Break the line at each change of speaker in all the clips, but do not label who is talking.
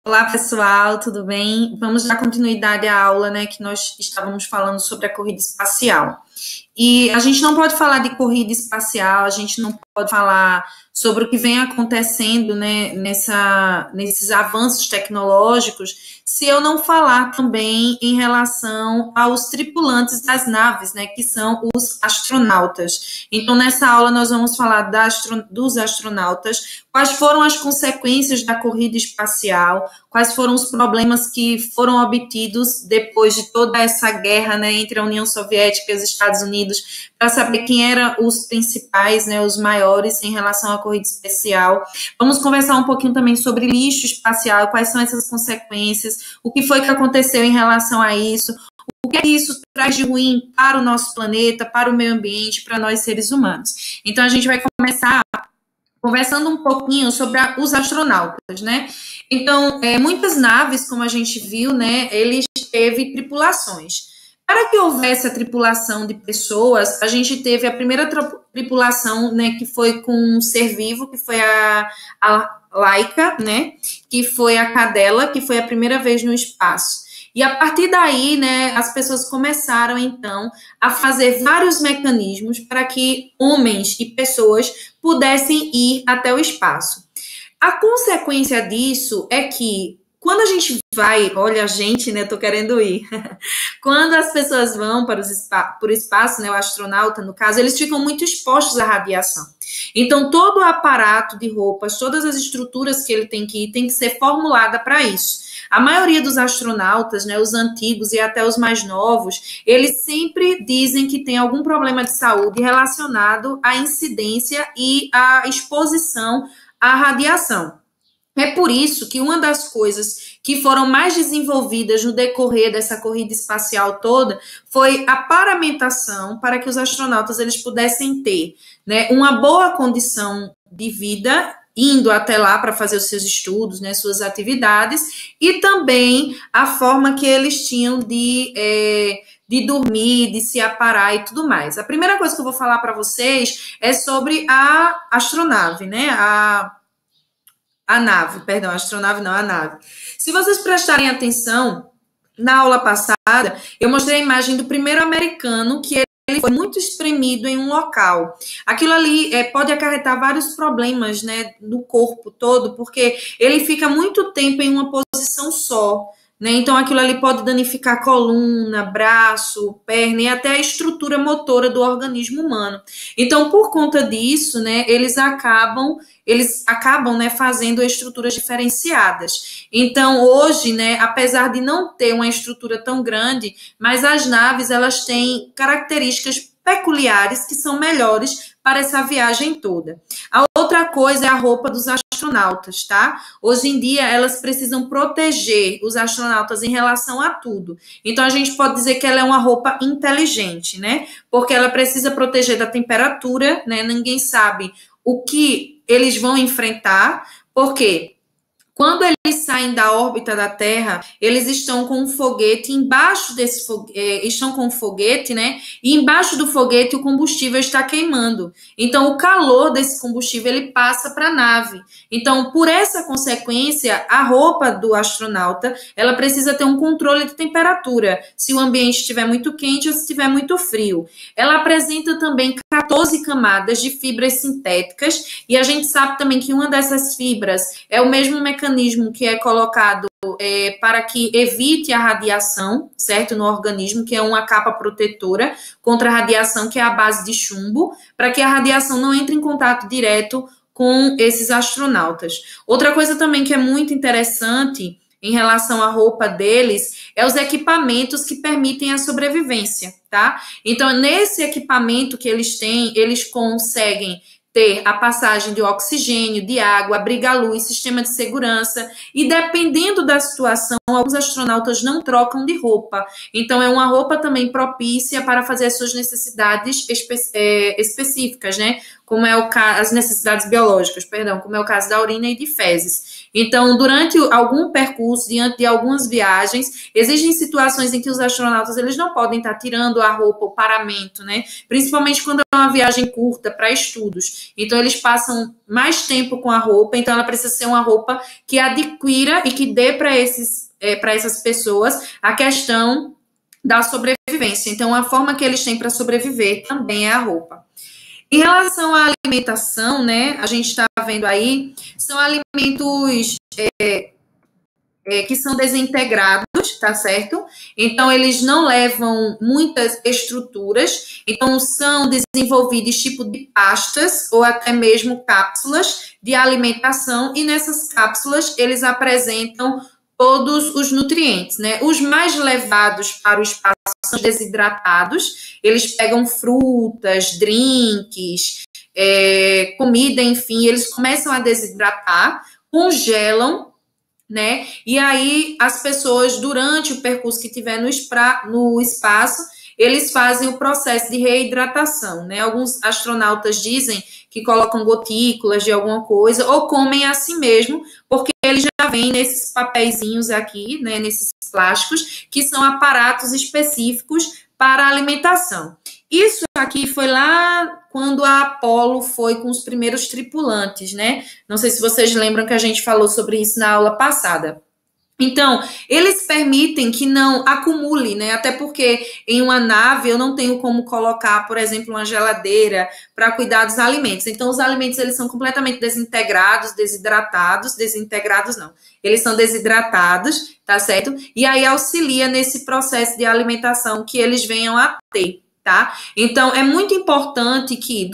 Olá, pessoal, tudo bem? Vamos dar continuidade à aula, né, que nós estávamos falando sobre a corrida espacial. E a gente não pode falar de corrida espacial, a gente não pode falar sobre o que vem acontecendo, né, nesses avanços tecnológicos, se eu não falar também em relação aos tripulantes das naves, né, que são os astronautas. Então, nessa aula, nós vamos falar dos astronautas, quais foram as consequências da corrida espacial, quais foram os problemas que foram obtidos depois de toda essa guerra, né, entre a União Soviética e os Estados Unidos, para saber quem eram os principais, né, os maiores em relação à corrida espacial. Vamos conversar um pouquinho também sobre lixo espacial, quais são essas consequências, o que foi que aconteceu em relação a isso, o que isso traz de ruim para o nosso planeta, para o meio ambiente, para nós seres humanos. Então, a gente vai começar conversando um pouquinho sobre os astronautas, né? Então, muitas naves, como a gente viu, né, eles teve tripulações. Para que houvesse a tripulação de pessoas, a gente teve a primeira tripulação, né, que foi com um ser vivo, que foi a Laika, né, que foi a cadela, que foi a primeira vez no espaço. E a partir daí, né, as pessoas começaram, então, a fazer vários mecanismos para que homens e pessoas pudessem ir até o espaço. A consequência disso é que, quando a gente vai, olha a gente, né, tô querendo ir. Quando as pessoas vão para o espaço, né, o astronauta, no caso, eles ficam muito expostos à radiação. Então, todo o aparato de roupas, todas as estruturas que ele tem que ir, tem que ser formulada para isso. A maioria dos astronautas, né, os antigos e até os mais novos, eles sempre dizem que tem algum problema de saúde relacionado à incidência e à exposição à radiação. É por isso que uma das coisas que foram mais desenvolvidas no decorrer dessa corrida espacial toda foi a paramentação para que os astronautas eles pudessem ter, né, uma boa condição de vida, indo até lá para fazer os seus estudos, né, suas atividades, e também a forma que eles tinham de dormir, de se aparar e tudo mais. A primeira coisa que eu vou falar para vocês é sobre a astronave, né, a nave. Se vocês prestarem atenção, na aula passada, eu mostrei a imagem do primeiro americano que ele foi muito espremido em um local. Aquilo ali pode acarretar vários problemas, né, no corpo todo, porque ele fica muito tempo em uma posição só, né? Então, aquilo ali pode danificar a coluna, braço, perna e até a estrutura motora do organismo humano. Então, por conta disso, né, eles acabam, né, fazendo estruturas diferenciadas. Então, hoje, né, apesar de não ter uma estrutura tão grande, mas as naves, elas têm características peculiares que são melhores para essa viagem toda. A outra coisa é a roupa dos astronautas, tá? Hoje em dia, elas precisam proteger os astronautas em relação a tudo. Então, a gente pode dizer que ela é uma roupa inteligente, né? Porque ela precisa proteger da temperatura, né? Ninguém sabe o que eles vão enfrentar, porque quando eles saem da órbita da Terra, eles estão com um foguete embaixo desse estão com um foguete, né? E embaixo do foguete o combustível está queimando. Então, o calor desse combustível ele passa para a nave. Então, por essa consequência, a roupa do astronauta ela precisa ter um controle de temperatura, se o ambiente estiver muito quente ou se estiver muito frio. Ela apresenta também 14 camadas de fibras sintéticas e a gente sabe também que uma dessas fibras é o mesmo mecanismo que é colocado para que evite a radiação, certo, no organismo, que é uma capa protetora contra a radiação, que é a base de chumbo, para que a radiação não entre em contato direto com esses astronautas. Outra coisa também que é muito interessante em relação à roupa deles é os equipamentos que permitem a sobrevivência, tá? Então, nesse equipamento que eles têm, eles conseguem ter a passagem de oxigênio, de água, abriga-luz, sistema de segurança, e dependendo da situação, alguns astronautas não trocam de roupa. Então, é uma roupa também propícia para fazer as suas necessidades específicas, né? como é o caso, as necessidades biológicas, perdão, como é o caso da urina e de fezes. Então, durante algum percurso, diante de algumas viagens, existem situações em que os astronautas eles não podem estar tirando a roupa, o paramento, né? Principalmente quando é uma viagem curta para estudos. Então, eles passam mais tempo com a roupa, então ela precisa ser uma roupa que adquira e que dê para essas pessoas a questão da sobrevivência. Então, a forma que eles têm para sobreviver também é a roupa. Em relação à alimentação, né, a gente está vendo aí, são alimentos que são desintegrados, tá certo? Então, eles não levam muitas estruturas, então são desenvolvidos tipo de pastas ou até mesmo cápsulas de alimentação, e nessas cápsulas eles apresentam todos os nutrientes, né? Os mais levados para o espaço são desidratados, eles pegam frutas, drinks, comida, enfim, eles começam a desidratar, congelam, né? E aí as pessoas, durante o percurso que tiver no espaço, eles fazem o processo de reidratação, né? Alguns astronautas dizem que colocam gotículas de alguma coisa ou comem assim mesmo, porque eles já vêm nesses papeizinhos aqui, né? Nesses plásticos, que são aparatos específicos para a alimentação. Isso aqui foi lá quando a Apollo foi com os primeiros tripulantes, né? Não sei se vocês lembram que a gente falou sobre isso na aula passada. Então, eles permitem que não acumule, né? Até porque em uma nave eu não tenho como colocar, por exemplo, uma geladeira para cuidar dos alimentos. Então, os alimentos eles são completamente desintegrados, desidratados, desintegrados não. Eles são desidratados, tá certo? E aí auxilia nesse processo de alimentação que eles venham a ter. Tá? Então, é muito importante que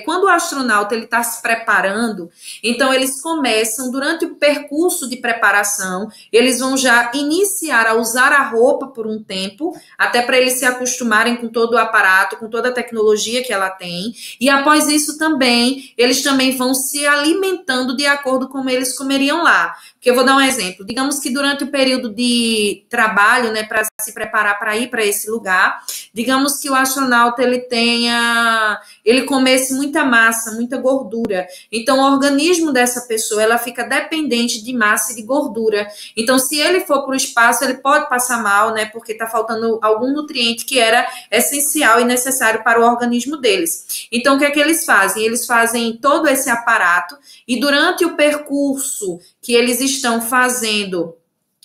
quando o astronauta ele está se preparando, então eles começam, durante o percurso de preparação, eles vão já iniciar a usar a roupa por um tempo, até para eles se acostumarem com todo o aparato, com toda a tecnologia que ela tem, e após isso também, eles também vão se alimentando de acordo com como eles comeriam lá. Porque eu vou dar um exemplo, digamos que durante o período de trabalho, né, para se preparar para ir para esse lugar, digamos que o astronauta ele comesse muita massa, muita gordura. Então, o organismo dessa pessoa, ela fica dependente de massa e de gordura. Então, se ele for para o espaço, ele pode passar mal, né, porque está faltando algum nutriente que era essencial e necessário para o organismo deles. Então, o que é que eles fazem? Eles fazem todo esse aparato e durante o percurso que eles estão fazendo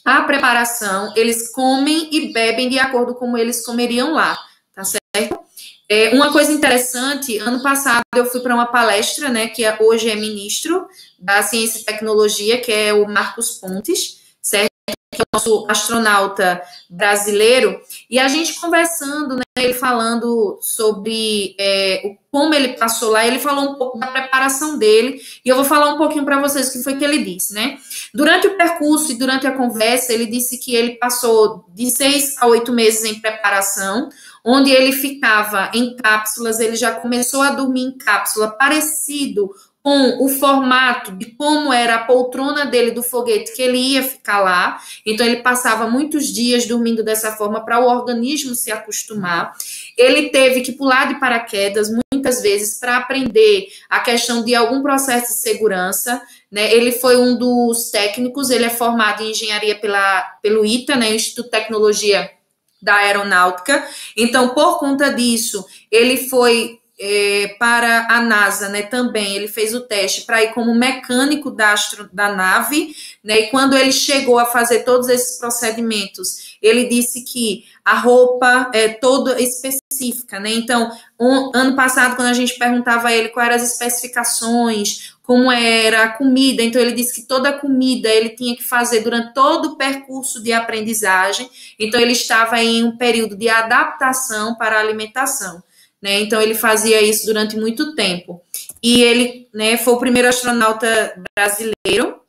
a preparação, eles comem e bebem de acordo com como eles comeriam lá, tá certo? Uma coisa interessante, ano passado eu fui para uma palestra, né, que hoje é ministro da Ciência e Tecnologia, que é o Marcos Pontes, certo? Que é o nosso astronauta brasileiro, e a gente conversando, né, ele falando sobre como ele passou lá, ele falou um pouco da preparação dele, e eu vou falar um pouquinho para vocês o que foi que ele disse, né? Durante o percurso e durante a conversa, ele disse que ele passou de 6 a 8 meses em preparação, onde ele ficava em cápsulas, ele já começou a dormir em cápsula, parecido com o formato de como era a poltrona dele do foguete que ele ia ficar lá. Então, ele passava muitos dias dormindo dessa forma para o organismo se acostumar. Ele teve que pular de paraquedas muitas vezes para aprender a questão de algum processo de segurança, né? Ele foi um dos técnicos, ele é formado em engenharia pelo ITA, né? Instituto de Tecnologia da Aeronáutica. Então, por conta disso, ele foi para a NASA, né, também, ele fez o teste para ir como mecânico da nave, né, e quando ele chegou a fazer todos esses procedimentos, ele disse que a roupa é toda específica, né, então, ano passado, quando a gente perguntava a ele quais eram as especificações, como era a comida, então ele disse que toda a comida ele tinha que fazer durante todo o percurso de aprendizagem, então ele estava em um período de adaptação para a alimentação. Né, então ele fazia isso durante muito tempo. E ele, né, foi o primeiro astronauta brasileiro.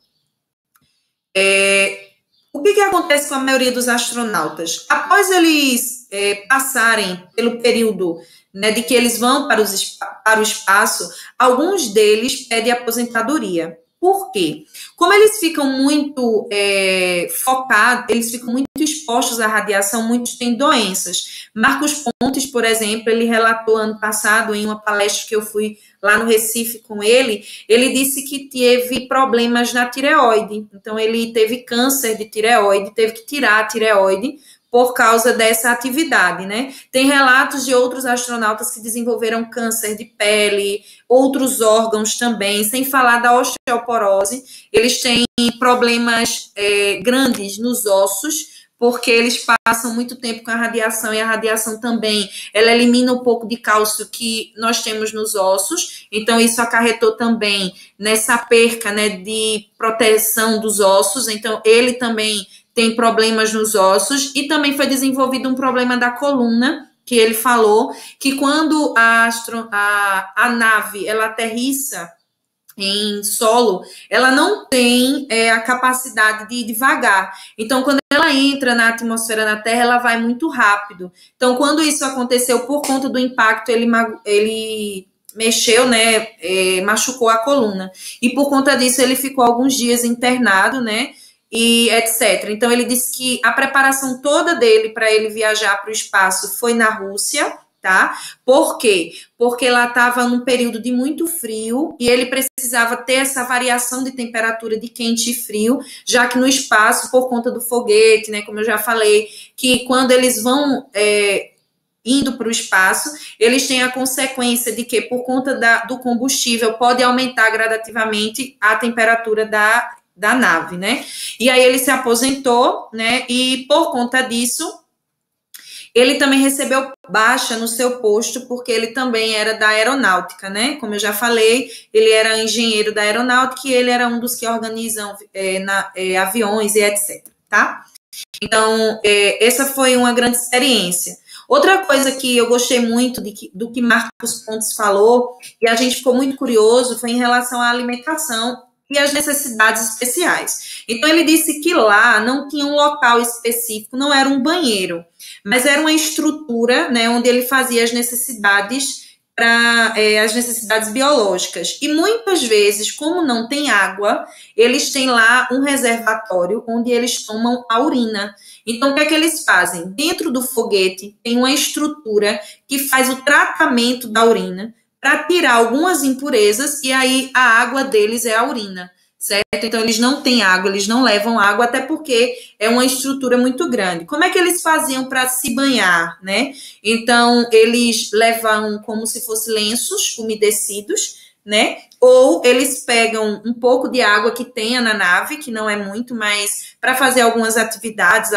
O que acontece com a maioria dos astronautas? Após eles passarem pelo período, né, de que eles vão para o espaço, alguns deles pedem aposentadoria. Por quê? Como eles ficam muito focados, eles ficam muito expostos expostos à radiação, muitos têm doenças. Marcos Pontes, por exemplo, ele relatou ano passado, em uma palestra que eu fui lá no Recife com ele disse que teve problemas na tireoide. Então, ele teve câncer de tireoide, teve que tirar a tireoide por causa dessa atividade, né? Tem relatos de outros astronautas que desenvolveram câncer de pele, outros órgãos também, sem falar da osteoporose. Eles têm problemas grandes nos ossos, porque eles passam muito tempo com a radiação, e a radiação também, ela elimina um pouco de cálcio que nós temos nos ossos, então isso acarretou também nessa perca, né, de proteção dos ossos, então ele também tem problemas nos ossos, e também foi desenvolvido um problema da coluna, que ele falou que quando a nave ela aterrissa em solo, ela não tem a capacidade de ir devagar. Então, quando ela entra na atmosfera da Terra, ela vai muito rápido. Então, quando isso aconteceu por conta do impacto, ele mexeu, né, machucou a coluna. E por conta disso, ele ficou alguns dias internado, né, e etc. Então, ele disse que a preparação toda dele para ele viajar para o espaço foi na Rússia, tá? Por quê? Porque ela estava num período de muito frio e ele precisava ter essa variação de temperatura de quente e frio, já que no espaço, por conta do foguete, né, como eu já falei, que quando eles vão indo para o espaço, eles têm a consequência de que, por conta do combustível, pode aumentar gradativamente a temperatura da nave, né? E aí ele se aposentou, né? E por conta disso, ele também recebeu baixa no seu posto, porque ele também era da aeronáutica, né? Como eu já falei, ele era engenheiro da aeronáutica e ele era um dos que organizam aviões e etc, tá? Então, essa foi uma grande experiência. Outra coisa que eu gostei muito do que Marcos Pontes falou, e a gente ficou muito curioso, foi em relação à alimentação e as necessidades especiais. Então, ele disse que lá não tinha um local específico, não era um banheiro, mas era uma estrutura, né, onde ele fazia as necessidades as necessidades biológicas. E muitas vezes, como não tem água, eles têm lá um reservatório onde eles tomam a urina. Então, o que é que eles fazem? Dentro do foguete tem uma estrutura que faz o tratamento da urina para tirar algumas impurezas, e aí a água deles é a urina, certo? Então, eles não têm água, eles não levam água, até porque é uma estrutura muito grande. Como é que eles faziam para se banhar, né? Então, eles levam como se fossem lenços umedecidos, né? Ou eles pegam um pouco de água que tenha na nave, que não é muito, mas para fazer algumas atividades,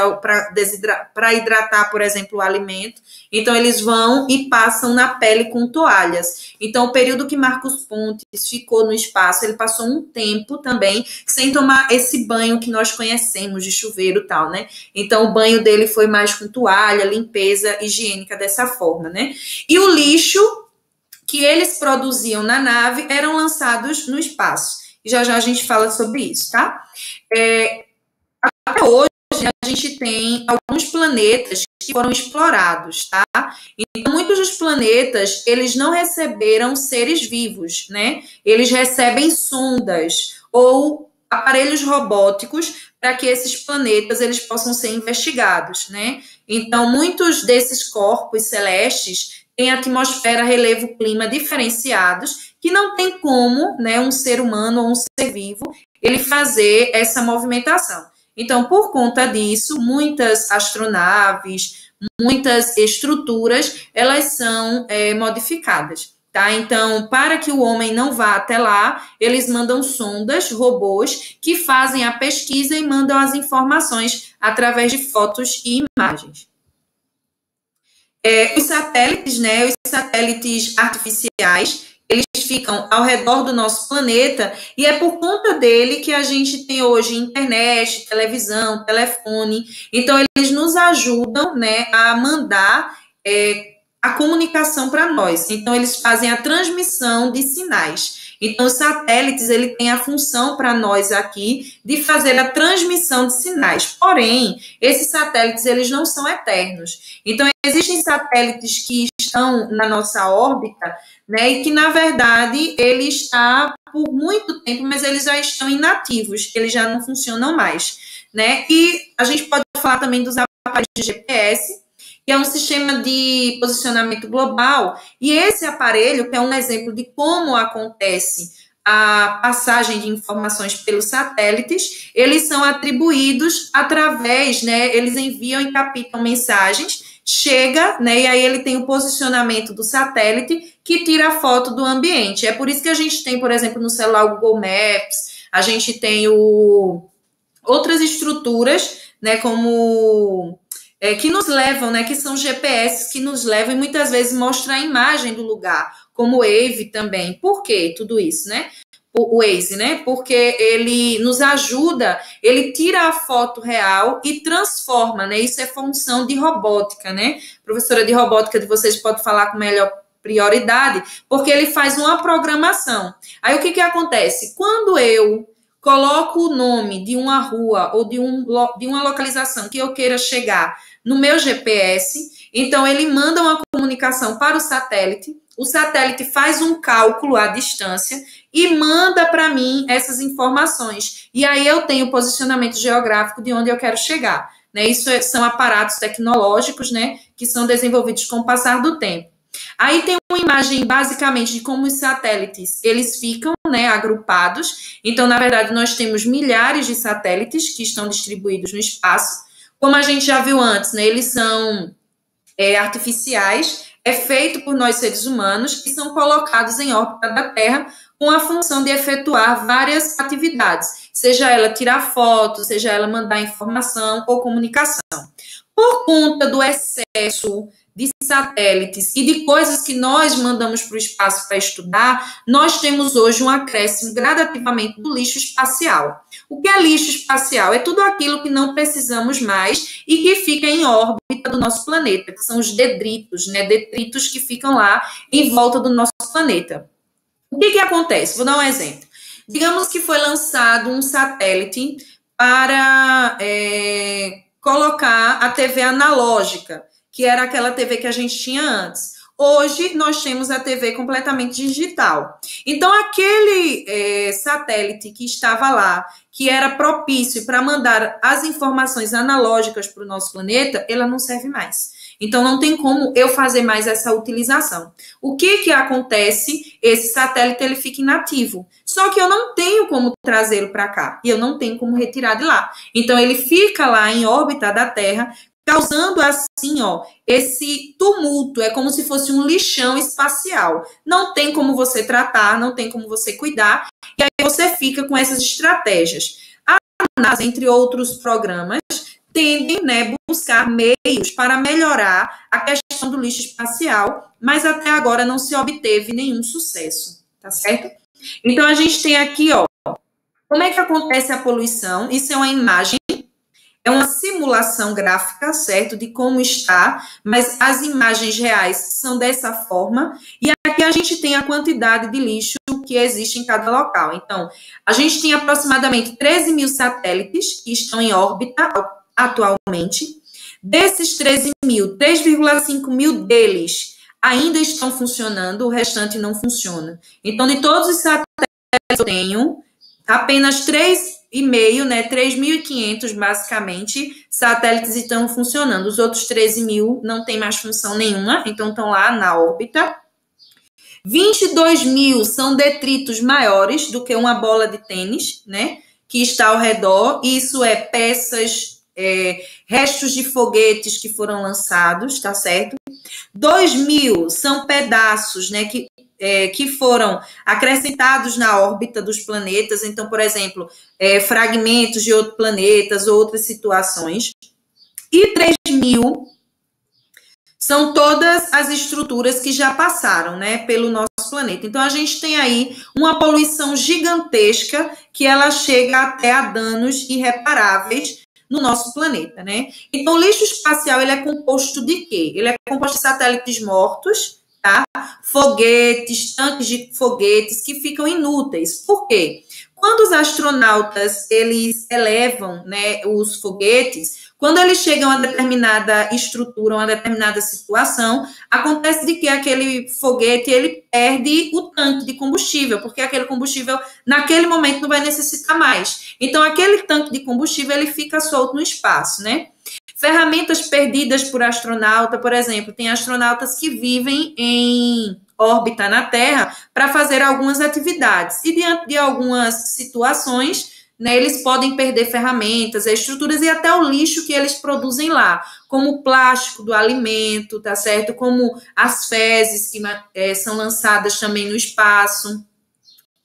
para hidratar, por exemplo, o alimento. Então, eles vão e passam na pele com toalhas. Então, o período que Marcos Pontes ficou no espaço, ele passou um tempo também sem tomar esse banho que nós conhecemos de chuveiro e tal, né? Então, o banho dele foi mais com toalha, limpeza higiênica dessa forma, né? E o lixo que eles produziam na nave eram lançados no espaço. E já já a gente fala sobre isso, tá? Até hoje, a gente tem alguns planetas que foram explorados, tá? Então, muitos dos planetas, eles não receberam seres vivos, né? Eles recebem sondas ou aparelhos robóticos para que esses planetas eles possam ser investigados, né? Então, muitos desses corpos celestes têm atmosfera, relevo, clima diferenciados, que não tem como, né, um ser humano ou um ser vivo ele fazer essa movimentação. Então, por conta disso, muitas astronaves, muitas estruturas, elas são modificadas, tá? Então, para que o homem não vá até lá, eles mandam sondas, robôs, que fazem a pesquisa e mandam as informações através de fotos e imagens. Os satélites, né, os satélites artificiais, eles ficam ao redor do nosso planeta e é por conta dele que a gente tem hoje internet, televisão, telefone. Então, eles nos ajudam, né, a mandar a comunicação para nós. Então, eles fazem a transmissão de sinais. Então, os satélites, ele tem a função para nós aqui de fazer a transmissão de sinais. Porém, esses satélites, eles não são eternos. Então, existem satélites que estão na nossa órbita, né, e que, na verdade, ele está por muito tempo, mas eles já estão inativos, eles já não funcionam mais, né? E a gente pode falar também dos aparelhos de GPS, que é um sistema de posicionamento global, e esse aparelho, que é um exemplo de como acontece a passagem de informações pelos satélites, eles são atribuídos através, né, eles enviam e captam mensagens, chega, né, e aí ele tem o posicionamento do satélite que tira a foto do ambiente. É por isso que a gente tem, por exemplo, no celular o Google Maps, a gente tem outras estruturas, né, como que nos levam, né, que são GPS que nos levam e muitas vezes mostram a imagem do lugar, como o Wave também. Por que tudo isso, né? O Waze, né? Porque ele nos ajuda, ele tira a foto real e transforma, né? Isso é função de robótica, né? Professora de robótica de vocês pode falar com melhor prioridade, porque ele faz uma programação. Aí o que acontece? Quando eu coloco o nome de uma rua ou de uma localização que eu queira chegar no meu GPS, então ele manda uma comunicação para o satélite faz um cálculo à distância e manda para mim essas informações. E aí eu tenho o posicionamento geográfico de onde eu quero chegar. Né? Isso são aparatos tecnológicos, né, que são desenvolvidos com o passar do tempo. Aí tem uma imagem basicamente de como os satélites eles ficam, né, agrupados. Então, na verdade, nós temos milhares de satélites que estão distribuídos no espaço. Como a gente já viu antes, né, eles são artificiais, é feito por nós seres humanos que são colocados em órbita da Terra com a função de efetuar várias atividades, seja ela tirar fotos, seja ela mandar informação ou comunicação. Por conta do excesso de satélites e de coisas que nós mandamos para o espaço para estudar, nós temos hoje um acréscimo gradativamente do lixo espacial. O que é lixo espacial? É tudo aquilo que não precisamos mais e que fica em órbita do nosso planeta, que são os detritos, né? Detritos que ficam lá em volta do nosso planeta. O que acontece? Vou dar um exemplo. Digamos que foi lançado um satélite para colocar a TV analógica, que era aquela TV que a gente tinha antes. Hoje, nós temos a TV completamente digital. Então, aquele satélite que estava lá, que era propício para mandar as informações analógicas para o nosso planeta, ela não serve mais. Então, não tem como eu fazer mais essa utilização. O que acontece? Esse satélite ele fica inativo. Só que eu não tenho como trazê-lo para cá. E eu não tenho como retirar de lá. Então, ele fica lá em órbita da Terra, causando assim, esse tumulto, é como se fosse um lixão espacial. Não tem como você tratar, não tem como você cuidar, e aí você fica com essas estratégias. A NASA, entre outros programas, tendem, né, buscar meios para melhorar a questão do lixo espacial, mas até agora não se obteve nenhum sucesso, tá certo? Então, a gente tem aqui, como é que acontece a poluição? Isso é uma imagem, é uma simulação gráfica, certo, de como está, mas as imagens reais são dessa forma, e aqui a gente tem a quantidade de lixo que existe em cada local. Então, a gente tem aproximadamente 13 mil satélites que estão em órbita atualmente. Desses 13 mil, 3,5 mil deles ainda estão funcionando, o restante não funciona. Então, de todos os satélites que eu tenho, apenas 3,5, né, 3.500 basicamente, satélites estão funcionando. Os outros 13 mil não tem mais função nenhuma, então estão lá na órbita. 22 mil são detritos maiores do que uma bola de tênis, né, que está ao redor. Isso é peças, restos de foguetes que foram lançados, tá certo? 2 mil são pedaços, né, que foram acrescentados na órbita dos planetas, então, por exemplo, fragmentos de outros planetas, outras situações. E 3 mil são todas as estruturas que já passaram, né, pelo nosso planeta. Então, a gente tem aí uma poluição gigantesca que ela chega até a danos irreparáveis no nosso planeta, né? Então, o lixo espacial, ele é composto de quê? Ele é composto de satélites mortos, tá? Foguetes, tanques de foguetes que ficam inúteis. Por quê? Quando os astronautas, eles elevam, né, os foguetes, quando eles chegam a determinada estrutura, uma determinada situação, acontece de que aquele foguete, ele perde o tanque de combustível, porque aquele combustível, naquele momento, não vai necessitar mais. Então, aquele tanque de combustível, ele fica solto no espaço, né? Ferramentas perdidas por astronauta, por exemplo, tem astronautas que vivem em órbita na Terra para fazer algumas atividades. E diante de algumas situações, né, eles podem perder ferramentas, estruturas e até o lixo que eles produzem lá, como o plástico do alimento, tá certo? Como as fezes que são lançadas também no espaço,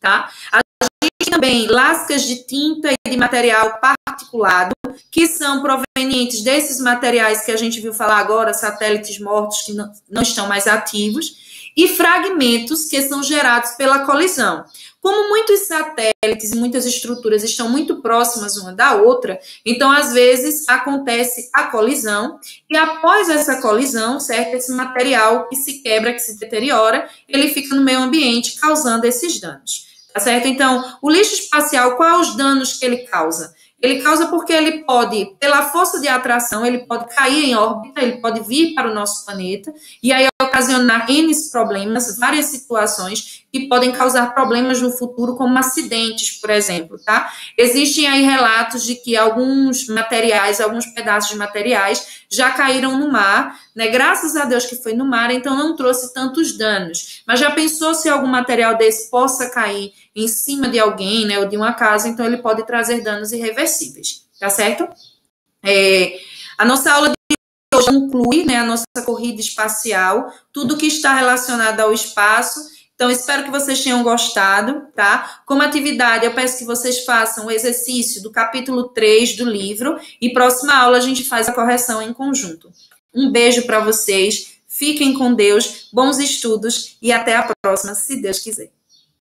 tá? A gente também lascas de tinta e de material particulado, que são provenientes desses materiais que a gente viu falar agora, satélites mortos que não estão mais ativos, e fragmentos que são gerados pela colisão. Como muitos satélites e muitas estruturas estão muito próximas uma da outra, então, às vezes, acontece a colisão, e após essa colisão, certo, esse material que se quebra, que se deteriora, ele fica no meio ambiente, causando esses danos. Tá certo? Então, o lixo espacial, quais são os danos que ele causa? Ele causa porque ele pode, pela força de atração, ele pode cair em órbita, ele pode vir para o nosso planeta, e aí ocasionar N problemas, várias situações que podem causar problemas no futuro, como acidentes, por exemplo, tá? Existem aí relatos de que alguns materiais, alguns pedaços de materiais já caíram no mar, né? Graças a Deus que foi no mar, então não trouxe tantos danos. Mas já pensou se algum material desse possa cair em cima de alguém, né, ou de uma casa, então ele pode trazer danos irreversíveis, tá certo? A nossa aula de hoje conclui, né, a nossa corrida espacial, tudo que está relacionado ao espaço. Então, espero que vocês tenham gostado, tá? Como atividade, eu peço que vocês façam o exercício do capítulo 3 do livro, e próxima aula a gente faz a correção em conjunto. Um beijo para vocês, fiquem com Deus, bons estudos e até a próxima, se Deus quiser.